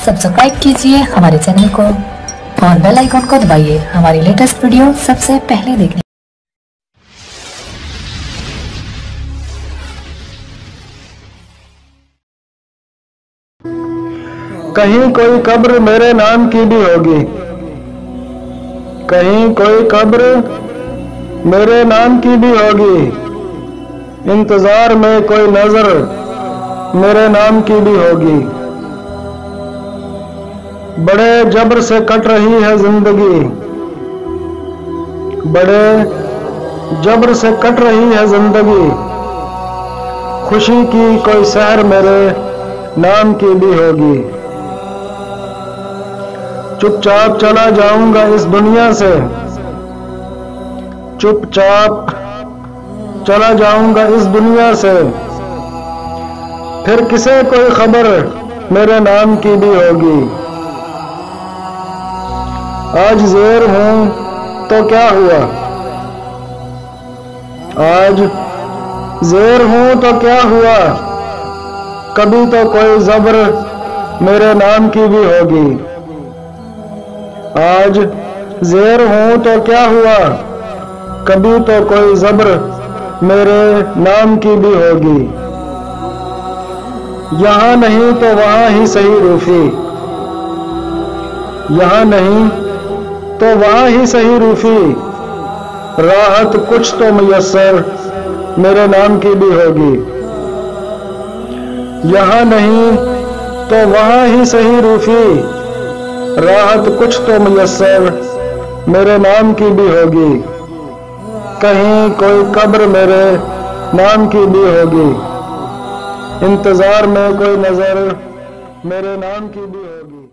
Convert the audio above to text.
Subscribe कीजिए हमारे channel को और बेल आइकन को दबाइए हमारी लेटेस्ट वीडियो सबसे पहले देखने। कहीं कोई कब्र मेरे नाम की भी होगी, कहीं कोई कब्र मेरे नाम की भी होगी। इंतजार में कोई नजर मेरे नाम की भी होगी। बड़े जबर से कट रही है जिंदगी, बड़े जबर से कट रही है जिंदगी। खुशी की कोई सहर मेरे नाम की भी होगी। चुपचाप चला जाऊंगा इस दुनिया से, चुपचाप चला जाऊंगा इस दुनिया से। फिर किसे कोई खबर मेरे नाम की भी होगी। आज ज़ेर हूं तो क्या हुआ, आज ज़ेर हूं तो क्या हुआ। कभी तो कोई ज़बर मेरे नाम की भी होगी। आज ज़ेर हूं तो क्या हुआ, कभी तो कोई ज़बर मेरे नाम की भी होगी। यहाँ नहीं तो वहाँ ही सही रूफी, यहाँ नहीं तो वहाँ ही सही रूफी। राहत कुछ तो मुयस्सर मेरे नाम की भी होगी। यहाँ नहीं तो वहाँ ही सही रूफी। राहत कुछ तो मुयस्सर मेरे नाम की भी होगी। कहीं कोई कब्र मेरे नाम की भी होगी। इंतजार में कोई नजर मेरे नाम की भी होगी।